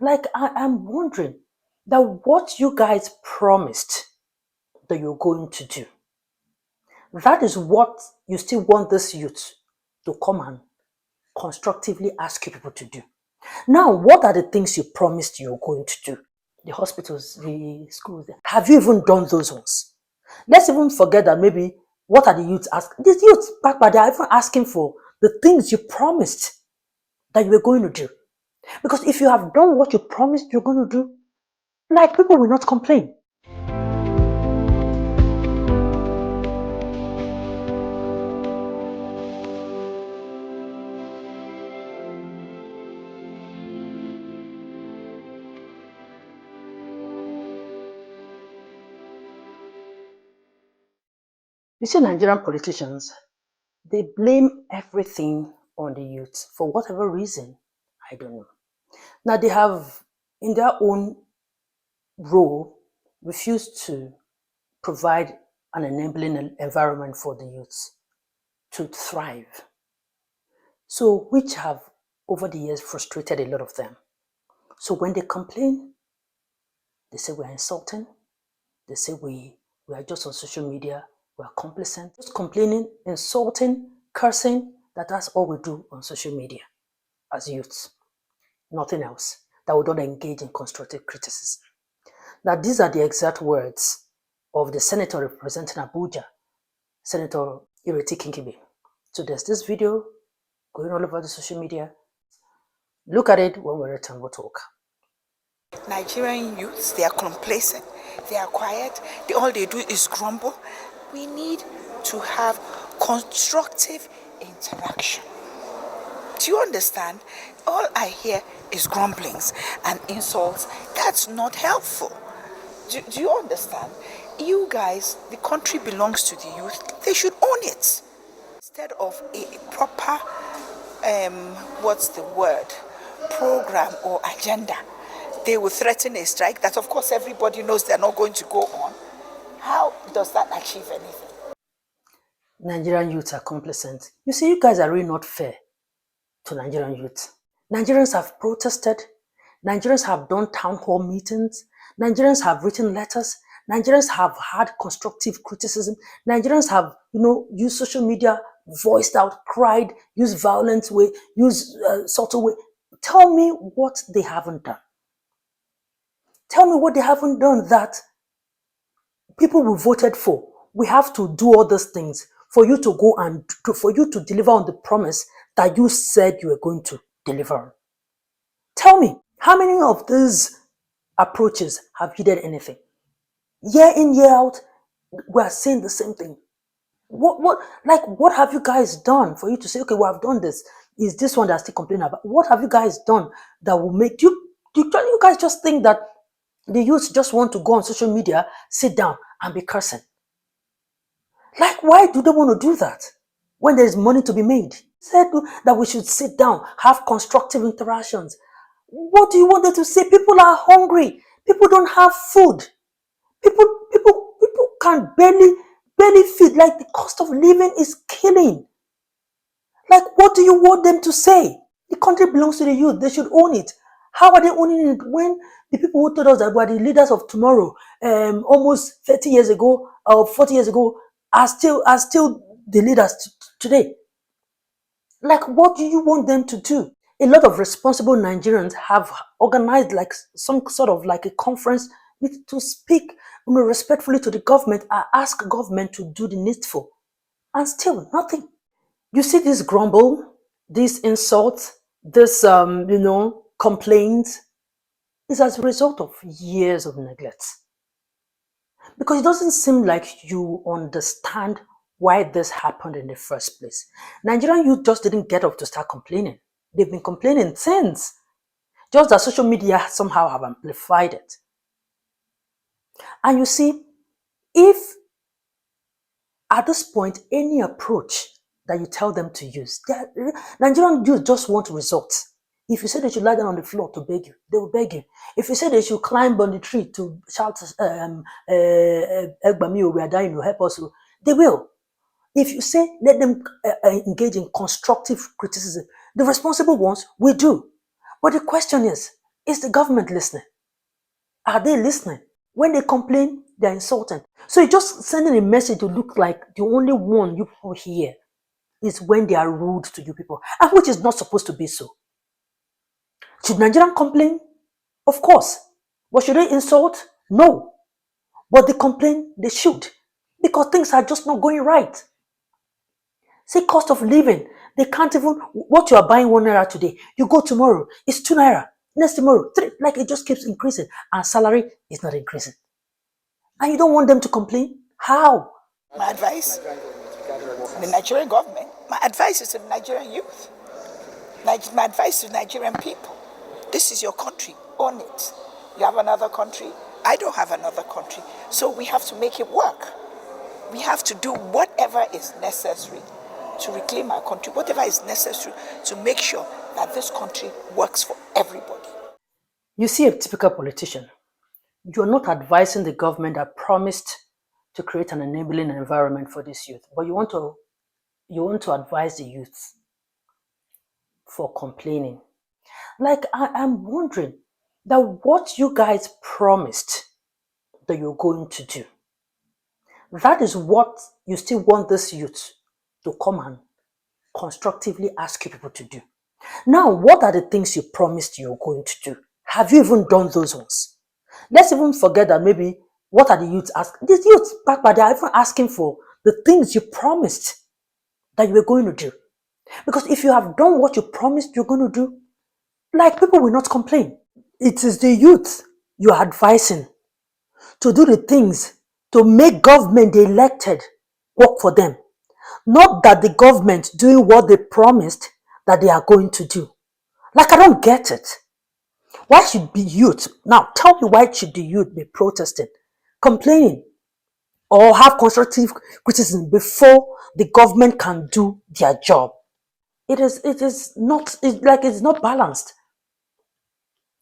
Like, I'm wondering that what you guys promised that you're going to do, that is what you still want this youth to come and constructively ask you people to do. Now, what are the things you promised you're going to do? The hospitals, the schools, have you even done those ones? Let's even forget that maybe what are the youths asking? These youths, back by they are even asking for the things you promised that you were going to do. Because if you have done what you promised you're going to do, like people will not complain. You see, Nigerian politicians, they blame everything on the youth for whatever reason. I don't know. Now they have, in their own role, refused to provide an enabling environment for the youth to thrive. So, which have over the years frustrated a lot of them. So when they complain, they say we're insulting. They say we are just on social media. We're complacent. Just complaining, insulting, cursing. That's all we do on social media as youths. Nothing else. That we don't engage in constructive criticism. Now, these are the exact words of the senator representing Abuja, Senator Ireti Kingibe. So there's this video going all over the social media. Look at it. When we return, we'll talk. Nigerian youths, they are complacent, they are quiet, all they do is grumble. We need to have constructive interaction. Do you understand? All I hear is grumblings and insults. That's not helpful. Do you understand? You guys, the country belongs to the youth. They should own it. Instead of a proper, program or agenda, they will threaten a strike that, of course, everybody knows they're not going to go on. How does that achieve anything? Nigerian youths are complacent. You see, you guys are really not fair to Nigerian youth. Nigerians have protested. Nigerians have done town hall meetings. Nigerians have written letters. Nigerians have had constructive criticism. Nigerians have, used social media, voiced out, cried, used violent way, used subtle way. Tell me what they haven't done. Tell me what they haven't done that people we voted for. We have to do all these things for you to go and for you to deliver on the promise that you said you were going to deliver on. Tell me, how many of these approaches have yielded anything? Year in, year out, we are saying the same thing. What have you guys done for you to say, okay, well, I've done this? Is this one that's still complaining about? What have you guys done that will make you guys just think that the youth just want to go on social media, sit down and be cursing? Like, why do they want to do that when there's money to be made? Said that we should sit down, have constructive interactions. What do you want them to say? People are hungry. People don't have food. People can barely feed. Like, the cost of living is killing. Like, what do you want them to say? The country belongs to the youth. They should own it. How are they owning it when the people who told us that we are the leaders of tomorrow, almost 30 years ago or 40 years ago, are still the leaders today? Like, what do you want them to do? A lot of responsible Nigerians have organized like some sort of like a conference to speak respectfully to the government and ask government to do the needful, and still nothing. You see this grumble, this insult, this complaint is as a result of years of neglect. Because it doesn't seem like you understand why this happened in the first place. Nigerian youth just didn't get up to start complaining. They've been complaining since. Just that social media somehow have amplified it. And you see, if at this point any approach that you tell them to use, Nigerian youth just want results. If you say they should lie down on the floor to beg you, they will beg you. If you say they should climb on the tree to shout, Egbami, we are dying, you help us, they will. If you say let them engage in constructive criticism, the responsible ones will do. But the question is, Is the government listening? Are they listening? When they complain, they're insulting. So you're just sending a message to look like the only one you people hear is when they are rude to you people, and which is not supposed to be so. Should Nigerian complain? Of course. But should they insult? No. But they complain, they should. Because things are just not going right. See, cost of living. They can't even, what you are buying 1 naira today, you go tomorrow, it's 2 naira. Next tomorrow, 3, like it just keeps increasing. And salary is not increasing. And you don't want them to complain? How? My advice, the Nigerian government, my advice is to the Nigerian youth. My advice to Nigerian people. This is your country, own it. You have another country, I don't have another country. So we have to make it work. We have to do whatever is necessary to reclaim our country, whatever is necessary to make sure that this country works for everybody. You see a typical politician. You're not advising the government that promised to create an enabling environment for this youth, but you want to advise the youth for complaining. Like, I'm wondering that what you guys promised that you're going to do, that is what you still want this youth to come and constructively ask you people to do. Now, what are the things you promised you're going to do? Have you even done those ones? Let's even forget that maybe what are the youths asking? These youths back by they are even asking for the things you promised that you were going to do. Because if you have done what you promised you're going to do, like, people will not complain. It is the youth you are advising to do the things to make government they elected work for them. Not that the government doing what they promised that they are going to do. Like, I don't get it. Why should the youth, now tell me, why should the youth be protesting, complaining, or have constructive criticism before the government can do their job? It is not, it's not balanced.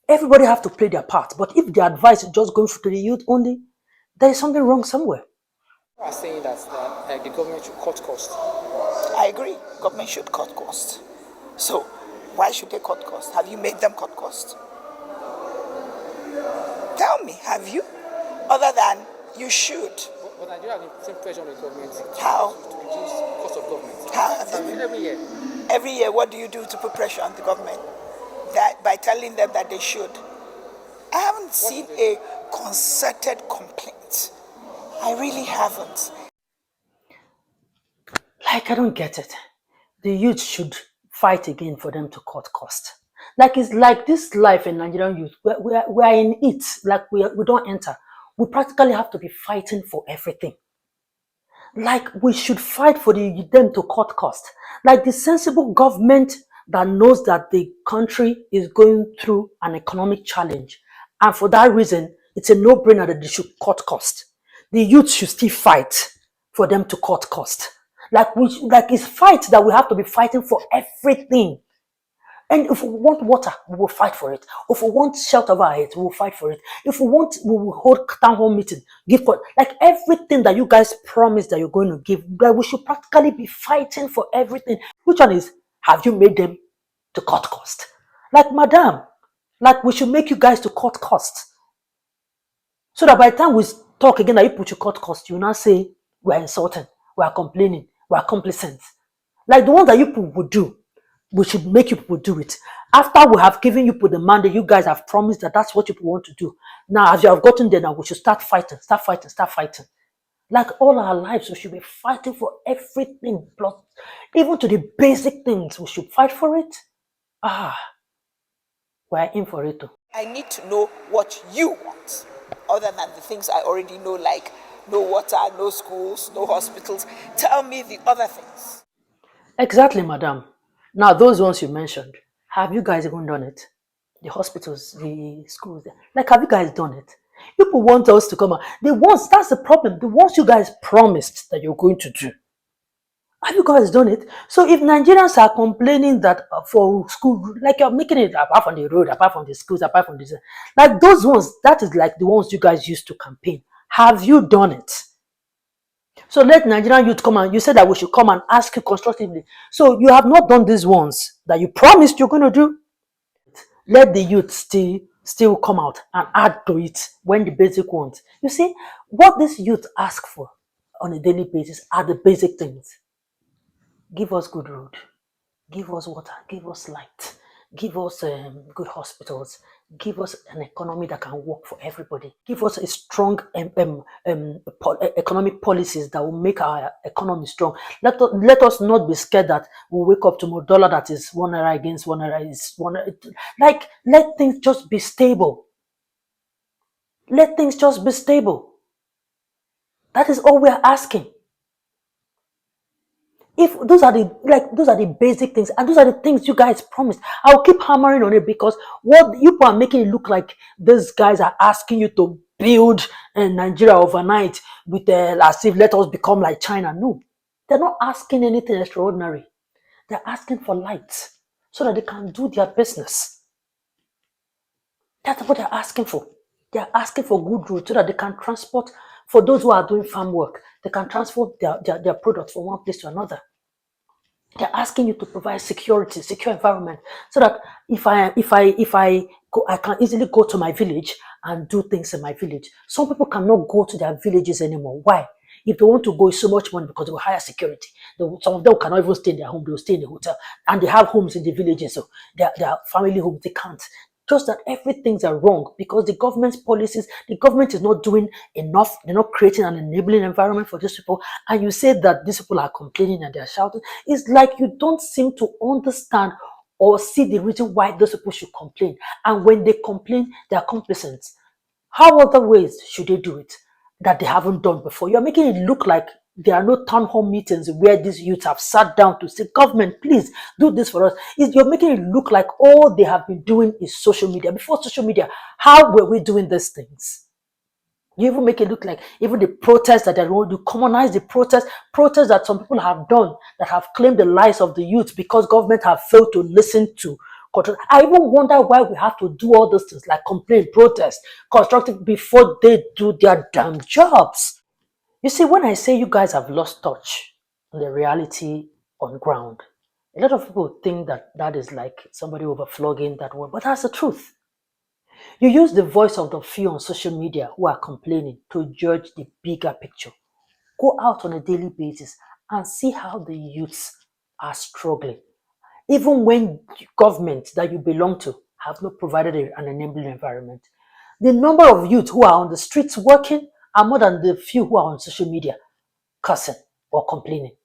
Everybody have to play their part. But if the advice is just going to the youth only, there is something wrong somewhere. You are saying that the government should cut costs. I agree, government should cut costs. So why should they cut costs? Have you made them cut costs? Tell me, have you? Other than you should. But Nigeria has been putting pressure on the government. How? To reduce cost of government. How have they been? Every year. Every year, what do you do to put pressure on the government? That by telling them that they should. I haven't seen a concerted complaint. I really haven't. Like, I don't get it. The youth should fight again for them to cut cost. Like, it's like this life in Nigerian youth, we are in it. Like, we don't enter. We practically have to be fighting for everything. Like, we should fight for them to cut cost. Like, the sensible government that knows that the country is going through an economic challenge, and for that reason, it's a no-brainer that they should cut cost. The youth should still fight for them to cut cost. Like, it's fight that we have to be fighting for everything. And if we want water, we will fight for it. If we want shelter over our heads, we will fight for it. If we want, we will hold town hall meeting, give for, like, everything that you guys promised that you're going to give. Like, we should practically be fighting for everything. Which one is, have you made them to cut cost? Like, madam, like, we should make you guys to cut cost. So that by the time we talk again that you put your cut cost, you now say we are insulting, we are complaining, we are complacent. Like the one that you people would do, we should make you people do it. After we have given you people the mandate, you guys have promised that that's what you people want to do. Now, as you have gotten there, now we should start fighting, start fighting, start fighting. Like all our lives, we should be fighting for everything, plus even to the basic things, we should fight for it. We're in for it too. I need to know what you want, other than the things I already know, like no water, no schools, no hospitals. Tell me the other things. Exactly, madam. Now, those ones you mentioned, have you guys even done it? The hospitals, the schools, like, have you guys done it? People want us to come out. That's the problem. The ones you guys promised that you're going to do. Have you guys done it? So if Nigerians are complaining that for school, like you're making it apart from the road, apart from the schools, apart from this, like those ones, that is like the ones you guys used to campaign. Have you done it? So let Nigerian youth come and you said that we should come and ask you constructively. So you have not done these ones that you promised you're going to do. Let the youth still still come out and add to it when the basic ones. You see, what this youth ask for on a daily basis are the basic things. Give us good road, give us water, give us light, give us good hospitals, give us an economy that can work for everybody, give us a strong economic policies that will make our economy strong. Let us not be scared that we'll wake up tomorrow, dollar that is 1 naira against 1 naira is 1 naira. Like, let things just be stable. Let things just be stable. That is all we are asking. If those are the basic things, and those are the things you guys promised, I'll keep hammering on it, because what you are making it look like these guys are asking you to build Nigeria overnight with as if let us become like China. No, they're not asking anything extraordinary. They're asking for light so that they can do their business. That's what they're asking for. They're asking for good roads so that they can transport. For those who are doing farm work, they can transport their products from one place to another. They're asking you to provide security, secure environment, so that if I go, I can easily go to my village and do things in my village. Some people cannot go to their villages anymore. Why? If they want to go, it's so much money because they will hire security. Some of them cannot even stay in their home; they will stay in the hotel, and they have homes in the villages, so their family homes they can't. Just that everything's are wrong because the government's policies, the government is not doing enough. They're not creating an enabling environment for these people. And you say that these people are complaining and they're shouting. It's like you don't seem to understand or see the reason why those people should complain. And when they complain, they are complacent. How other ways should they do it that they haven't done before? You're making it look like there are no town hall meetings where these youths have sat down to say, government, please do this for us. You're making it look like all they have been doing is social media. Before social media, how were we doing these things? You even make it look like even the protests that are going, you commonize the protests that some people have done that have claimed the lives of the youth because government have failed to listen to control. I even wonder why we have to do all those things like complain, protest, constructive before they do their damn jobs. You see, when I say you guys have lost touch on the reality on ground, a lot of people think that that is like somebody overflogging that word, but that's the truth. You use the voice of the few on social media who are complaining to judge the bigger picture. Go out on a daily basis and see how the youths are struggling. Even when government that you belong to have not provided an enabling environment. The number of youth who are on the streets working are more than the few who are on social media cussing or complaining.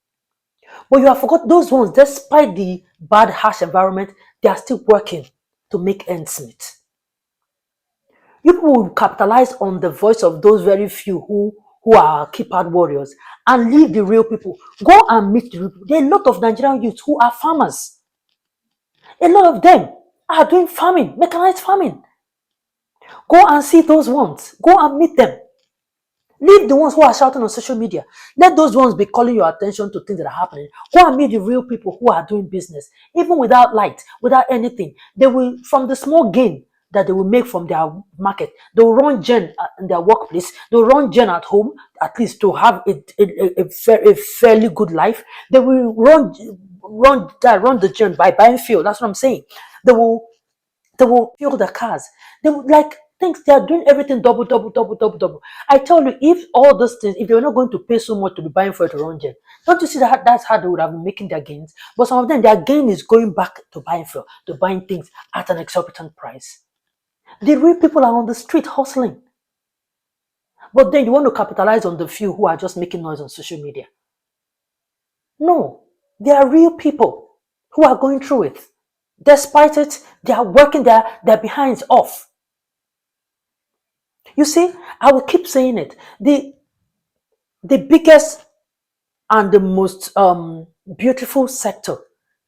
But you have forgot those ones, despite the bad, harsh environment, they are still working to make ends meet. You people will capitalize on the voice of those very few who are keypad warriors and leave the real people. Go and meet the real people. There are a lot of Nigerian youths who are farmers. A lot of them are doing farming, mechanized farming. Go and see those ones. Go and meet them. Leave the ones who are shouting on social media. Let those ones be calling your attention to things that are happening. Go and meet the real people who are doing business, even without light, without anything. They will, from the small gain that they will make from their market, they will run gen in their workplace. They will run gen at home, at least to have a fairly good life. They will run the gen by buying fuel. That's what I'm saying. They will fuel the cars. They would like things, they are doing everything double, double, double, double, double. I tell you, if all those things, if they're not going to pay so much to be buying for it to run gen, don't you see that that's how they would have been making their gains? But some of them, their gain is going back to buying fuel, to buying things at an exorbitant price. The real people are on the street hustling. But then you want to capitalize on the few who are just making noise on social media. No, they are real people who are going through it. Despite it, they are working their behinds off. You see, I will keep saying it. The biggest and the most beautiful sector,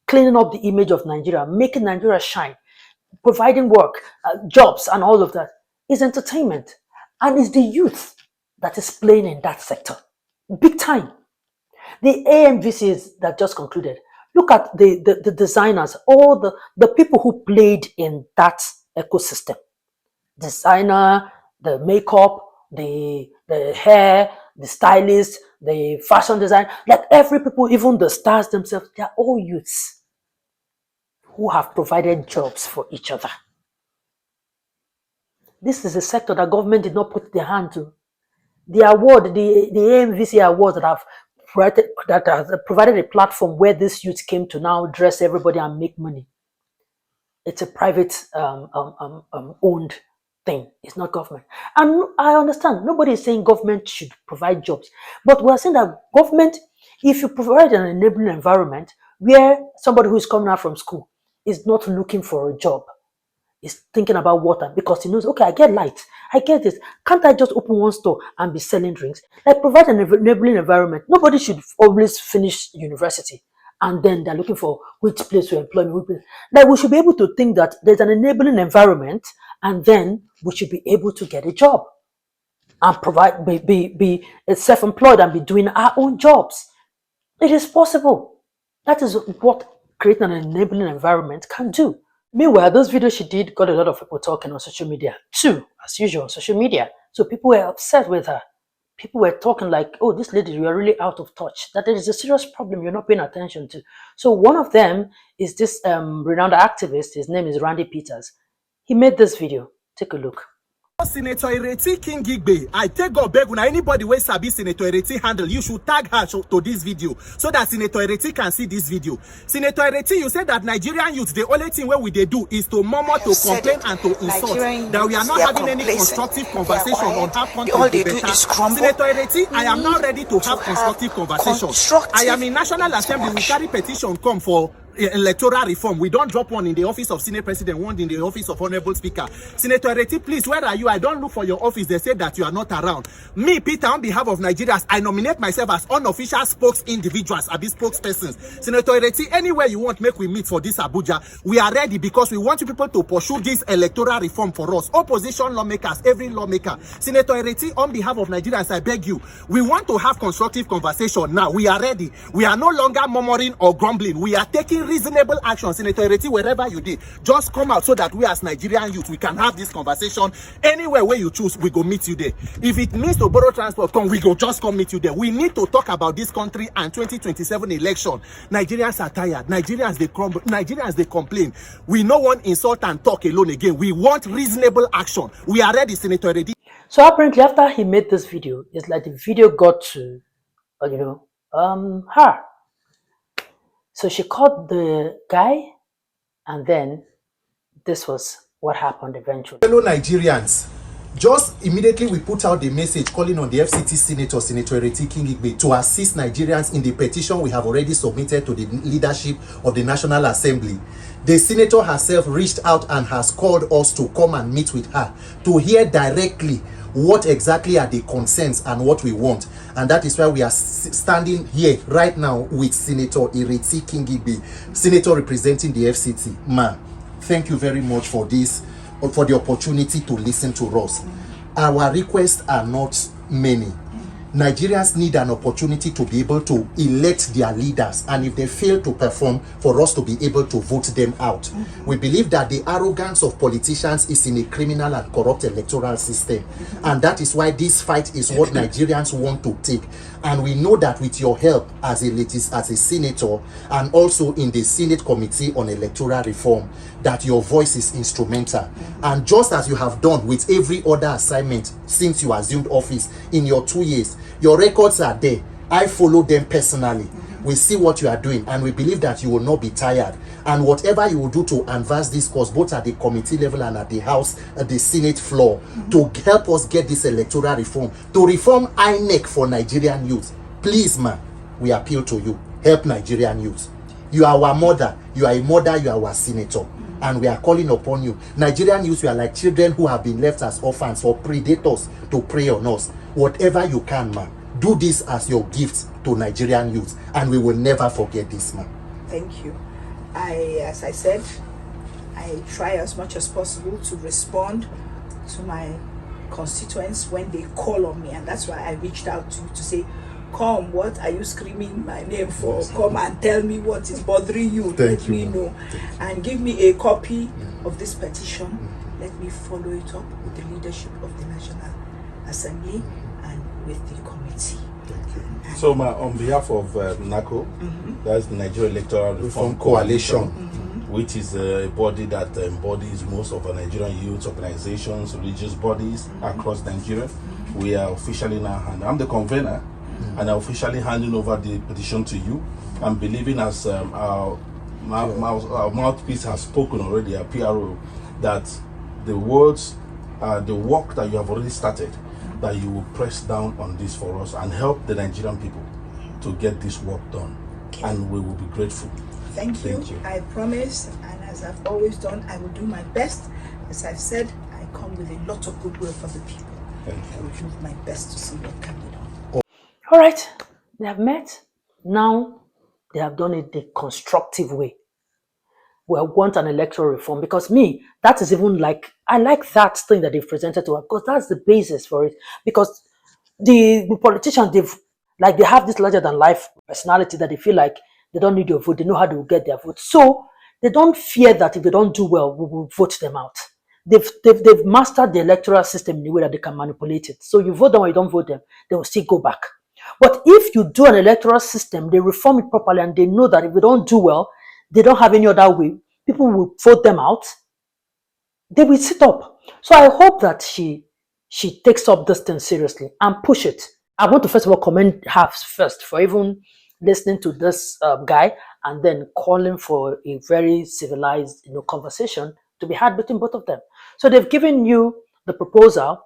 cleaning up the image of Nigeria, making Nigeria shine, providing work, jobs, and all of that, is entertainment. And it's the youth that is playing in that sector. Big time. The AMVCs that just concluded, look at the designers, all the people who played in that ecosystem. Designer, the makeup, the hair, the stylist, the fashion design, like every people, even the stars themselves, they are all youths who have provided jobs for each other. this is a sector that government did not put their hand to. The award, the AMVC award that has provided a platform where this youth came to now dress everybody and make money. It's a private owned thing. It's not government. And I understand nobody is saying government should provide jobs, but we're saying that government, if you provide an enabling environment where somebody who is coming out from school is not looking for a job, is thinking about water because he knows, okay, I get light, I get this. Can't I just open one store and be selling drinks? Like, provide an enabling environment. Nobody should always finish university and then they're looking for which place to employ me. Like, we should be able to think that there's an enabling environment and then we should be able to get a job and provide, be self-employed and be doing our own jobs. It is possible. That is what creating an enabling environment can do. Meanwhile, those videos she did got a lot of people talking on social media too, as usual on social media. So people were upset with her. People were talking like, oh, this lady, you are really out of touch, that there is a serious problem you're not paying attention to. So one of them is this renowned activist. His name is Randy Peters. He made this video. Take a look. Senator Ireti Kingibe, I take God beg when anybody wey sabi Senator Ireti handle, you should tag her to this video so that Senator Ireti can see this video. Senator Ireti, you said that Nigerian youth, the only thing we they do is to murmur, to complain, and to insult. That we are not having any constructive conversation on how country will be better. Senator Ireti, I am now ready to have constructive conversation. I am in National Assembly. We carry petition come for electoral reform. We don't drop one in the office of Senate President, one in the office of Honorable Speaker. Senator Ireti, please, where are you? I don't look for your office. They say that you are not around. Me, Peter, on behalf of Nigerians, I nominate myself as unofficial individuals, as spokespersons. Senator Ireti, anywhere you want, make we meet for this Abuja. We are ready because we want you people to pursue this electoral reform for us. Opposition lawmakers, every lawmaker. Senator Ireti, on behalf of Nigerians, I beg you, we want to have constructive conversation now. We are ready. We are no longer murmuring or grumbling. We are taking reasonable action. Senator Ireti, wherever you did, just come out so that we as Nigerian youth, we can have this conversation. Anywhere where you choose, we go meet you there. If it means to borrow transport, we go just come meet you there. We need to talk about this country and 2027 election. Nigerians are tired. Nigerians, they crumble. Nigerians, they complain. We no want insult and talk alone again. We want reasonable action. We are ready, Senator Ireti. So apparently after he made this video, it's like the video got to, her. So she called the guy, and then this was what happened eventually. Fellow Nigerians, just immediately we put out the message calling on the FCT Senator Ireti Kingibe to assist Nigerians in the petition we have already submitted to the leadership of the National Assembly. The senator herself reached out and has called us to come and meet with her to hear directly what exactly are the concerns and what we want. And that is why we are standing here right now with Senator Ireti Kingibe, senator representing the FCT. Ma, thank you very much for this, for the opportunity to listen to us. Our requests are not many. Nigerians need an opportunity to be able to elect their leaders, and if they fail to perform, for us to be able to vote them out. We believe that the arrogance of politicians is in a criminal and corrupt electoral system, and that is why this fight is what Nigerians want to take. And we know that with your help as a senator and also in the Senate Committee on Electoral Reform, that your voice is instrumental. And just as you have done with every other assignment since you assumed office in your 2 years, your records are there. I follow them personally. We see what you are doing, and we believe that you will not be tired. And whatever you will do to advance this cause, both at the committee level and at the House, at the Senate floor, to help us get this electoral reform, to reform INEC for Nigerian youth. Please, ma, we appeal to you. Help Nigerian youth. You are our mother. You are a mother. You are our senator. And we are calling upon you. Nigerian youth, you are like children who have been left as orphans or predators to prey on us. Whatever you can, ma, do this as your gift to Nigerian youth, and we will never forget this, man. Thank you. As I said, I try as much as possible to respond to my constituents when they call on me, and that's why I reached out to say, come, what are you screaming my name for? Come and tell me what is bothering you. Let me know. And give me a copy of this petition. Let me follow it up with the leadership of the National Assembly and with the committee. So, on behalf of NACO, that's the Nigeria Electoral Reform Coalition, which is a body that embodies most of our Nigerian youth organizations, religious bodies across Nigeria. We are officially now handing. I'm the convener, and I'm officially handing over the petition to you. I'm believing, as our mouthpiece has spoken already, our PRO, that the words, the work that you have already started, that you will press down on this for us and help the Nigerian people to get this work done. Okay. And we will be grateful. Thank you. I promise, and as I've always done, I will do my best. As I've said, I come with a lot of goodwill for the people. Thank you. I will do my best to see what can be done. All right, they have met. Now they have done it the constructive way. We want an electoral reform, because me, that is even like, I like that thing that they've presented to us, because that's the basis for it. Because the politicians, they have this larger than life personality that they feel like they don't need your vote. They know how to get their vote. So they don't fear that if they don't do well, we will vote them out. They've mastered the electoral system in a way that they can manipulate it. So you vote them or you don't vote them, they will still go back. But if you do an electoral system, they reform it properly, and they know that if they don't do well, they don't have any other way, people will vote them out, they will sit up. So I hope that she takes up this thing seriously and push it. I want to first of all commend her first for even listening to this guy and then calling for a very civilized conversation to be had between both of them. So they've given you the proposal.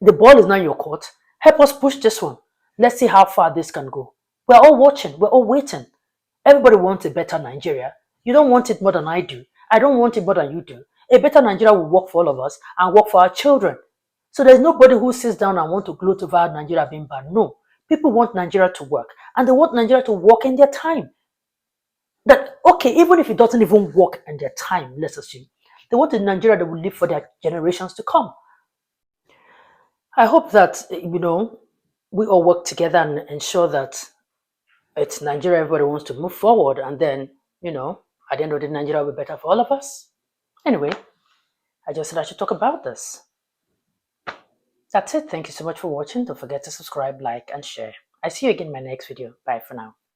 The ball is now in your court. Help us push this one. Let's see how far this can go. We're all watching. We're all waiting. Everybody wants a better Nigeria. You don't want it more than I do. I don't want it more than you do. A better Nigeria will work for all of us and work for our children. So there's nobody who sits down and wants to gloat over Nigeria being bad. No. People want Nigeria to work. And they want Nigeria to work in their time. That, okay, even if it doesn't even work in their time, let's assume, they want a Nigeria that will live for their generations to come. I hope that, we all work together and ensure that it's Nigeria everybody wants to move forward, and then, at the end of the day, Nigeria will be better for all of us. Anyway, I just said I should talk about this. That's it. Thank you so much for watching. Don't forget to subscribe, like, and share. I see you again in my next video. Bye for now.